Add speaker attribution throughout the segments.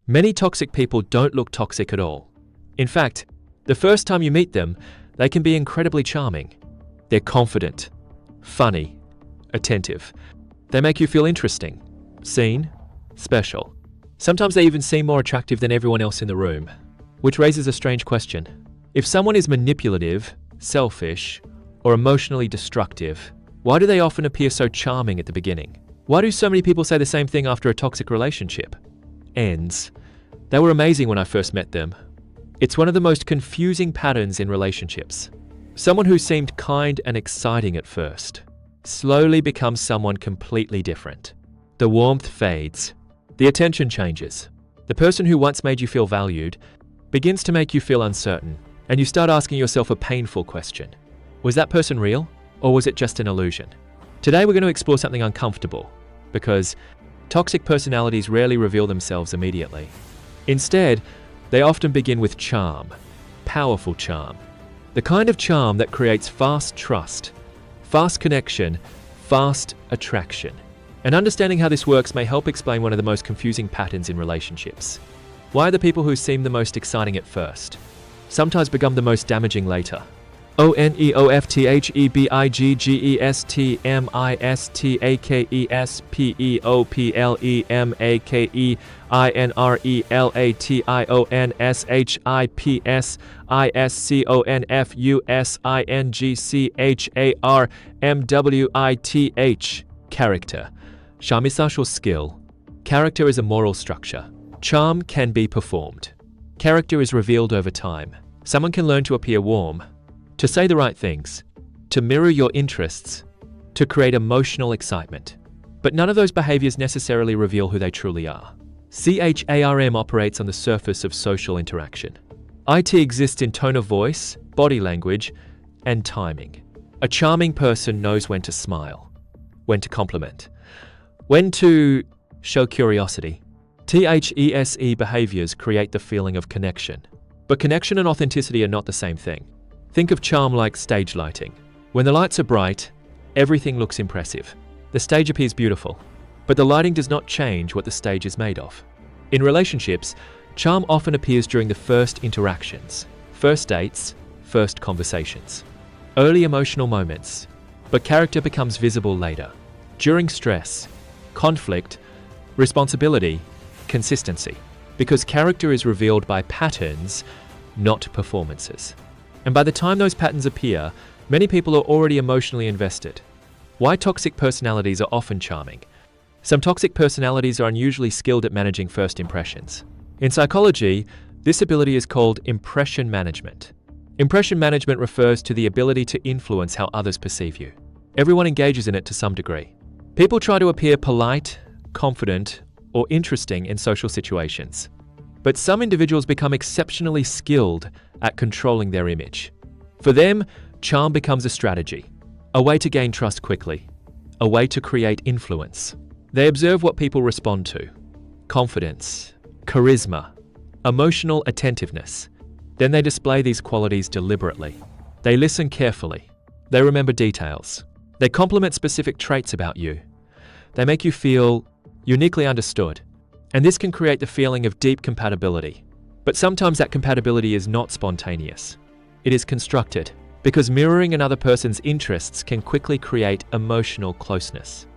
Speaker 1: Many toxic people don't look toxic at all. In fact, the first time you meet them, they can be incredibly charming. They're confident, funny, attentive. They make you feel interesting, seen, special. Sometimes they even seem more attractive than everyone else in the room, which raises a strange question. If someone is manipulative, selfish, or emotionally destructive, why do they often appear so charming at the beginning? Why do so many people say the same thing after a toxic relationship ends? They were amazing when I first met them. It's one of the most confusing patterns in relationships. Someone who seemed kind and exciting at first slowly becomes someone completely different. The warmth fades. The attention changes. The person who once made you feel valued begins to make you feel uncertain, and you start asking yourself a painful question. Was that person real, or was it just an illusion? Today we're going to explore something uncomfortable, because toxic personalities rarely reveal themselves immediately. Instead, they often begin with charm, powerful charm. The kind of charm that creates fast trust, fast connection, fast attraction. And understanding how this works may help explain one of the most confusing patterns in relationships. Why the people who seem the most exciting at first sometimes become the most damaging later. ONEOFTHEBIGGESTMISTAKEISPEOPLEMAKEISCONFISCHARMISAtional Character. Charmisocial skill. Character is a moral structure. Charm can be performed. Character is revealed over time. Someone can learn to appear warm, to say the right things, to mirror your interests, to create emotional excitement. But none of those behaviors necessarily reveal who they truly are. CHARM operates on the surface of social interaction. IT exists in tone of voice, body language, and timing. A charming person knows when to smile, when to compliment, when to show curiosity. THESE behaviors create the feeling of connection. But connection and authenticity are not the same thing. Think of charm like stage lighting. When the lights are bright, everything looks impressive. The stage appears beautiful, but the lighting does not change what the stage is made of. In relationships, charm often appears during the first interactions, first dates, first conversations, early emotional moments, but character becomes visible later, during stress, conflict, responsibility, consistency, because character is revealed by patterns, not performances. And by the time those patterns appear, many people are already emotionally invested. Why toxic personalities are often charming? Some toxic personalities are unusually skilled at managing first impressions. In psychology, this ability is called impression management. Impression management refers to the ability to influence how others perceive you. Everyone engages in it to some degree. People try to appear polite, confident, or interesting in social situations. But some individuals become exceptionally skilled at controlling their image. For them, charm becomes a strategy, a way to gain trust quickly, a way to create influence. They observe what people respond to: confidence, charisma, emotional attentiveness. Then they display these qualities deliberately. They listen carefully. They remember details. They compliment specific traits about you. They make you feel uniquely understood. And this can create the feeling of deep compatibility. But sometimes that compatibility is not spontaneous. It is constructed, because mirroring another person's interests can quickly create emotional closeness.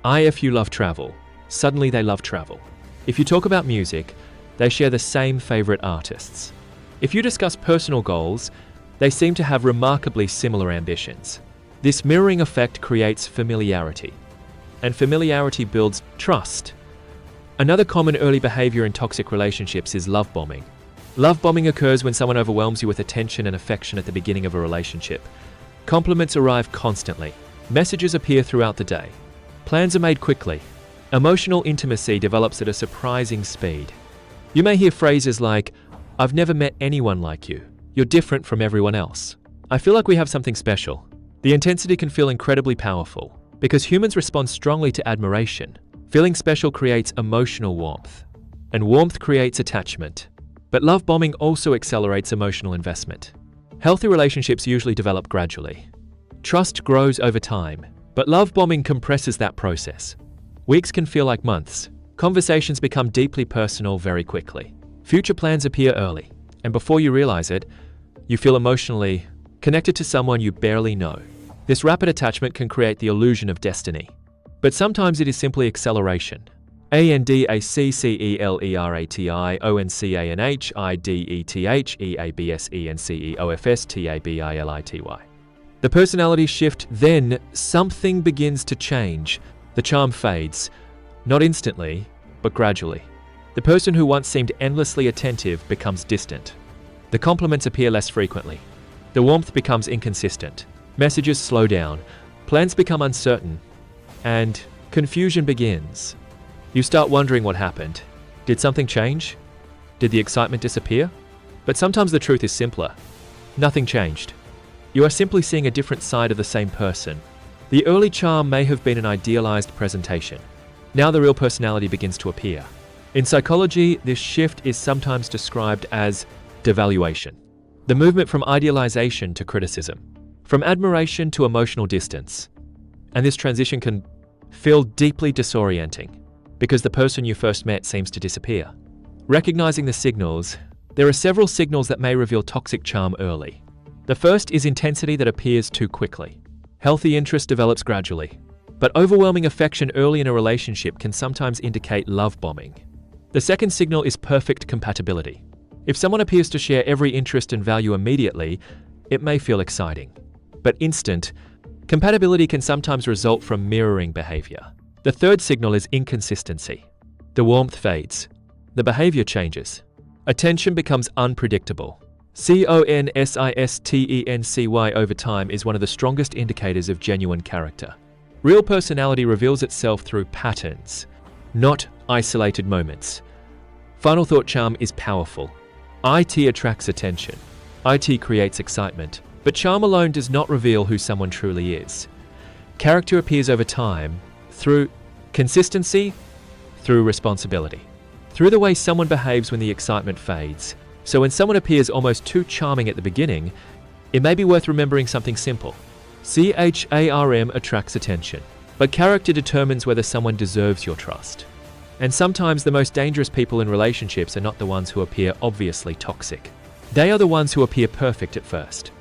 Speaker 1: If you love travel, suddenly they love travel. If you talk about music, they share the same favorite artists. If you discuss personal goals, they seem to have remarkably similar ambitions. This mirroring effect creates familiarity, and familiarity builds trust. Another common early behavior in toxic relationships is love bombing. Love bombing occurs when someone overwhelms you with attention and affection at the beginning of a relationship. Compliments arrive constantly. Messages appear throughout the day. Plans are made quickly. Emotional intimacy develops at a surprising speed. You may hear phrases like, "I've never met anyone like you. You're different from everyone else. I feel like we have something special." The intensity can feel incredibly powerful because humans respond strongly to admiration. Feeling special creates emotional warmth, and warmth creates attachment. But love bombing also accelerates emotional investment. Healthy relationships usually develop gradually. Trust grows over time, but love bombing compresses that process. Weeks can feel like months. Conversations become deeply personal very quickly. Future plans appear early, and before you realize it, you feel emotionally connected to someone you barely know. This rapid attachment can create the illusion of destiny, but sometimes it is simply acceleration. ANDACCELERATIONCENHIDETHEABSENCEOFSTABILITY. The personality shift, then something begins to change. The charm fades, not instantly, but gradually. The person who once seemed endlessly attentive becomes distant. The compliments appear less frequently. The warmth becomes inconsistent. Messages slow down. Plans become uncertain. And confusion begins. You start wondering what happened. Did something change? Did the excitement disappear? But sometimes the truth is simpler. Nothing changed. You are simply seeing a different side of the same person. The early charm may have been an idealized presentation. Now the real personality begins to appear. In psychology, this shift is sometimes described as devaluation. The movement from idealization to criticism, from admiration to emotional distance. And this transition can feel deeply disorienting, because the person you first met seems to disappear. Recognizing the signals, there are several signals that may reveal toxic charm early. The first is intensity that appears too quickly. Healthy interest develops gradually, but overwhelming affection early in a relationship can sometimes indicate love bombing. The second signal is perfect compatibility. If someone appears to share every interest and value immediately, it may feel exciting. But instant compatibility can sometimes result from mirroring behavior. The third signal is inconsistency. The warmth fades. The behavior changes. Attention becomes unpredictable. Consistency over time is one of the strongest indicators of genuine character. Real personality reveals itself through patterns, not isolated moments. Final thought: charm is powerful. IT attracts attention. IT creates excitement. But charm alone does not reveal who someone truly is. Character appears over time, through consistency, through responsibility, through the way someone behaves when the excitement fades. So when someone appears almost too charming at the beginning, it may be worth remembering something simple. CHARM attracts attention, but character determines whether someone deserves your trust. And sometimes the most dangerous people in relationships are not the ones who appear obviously toxic. They are the ones who appear perfect at first.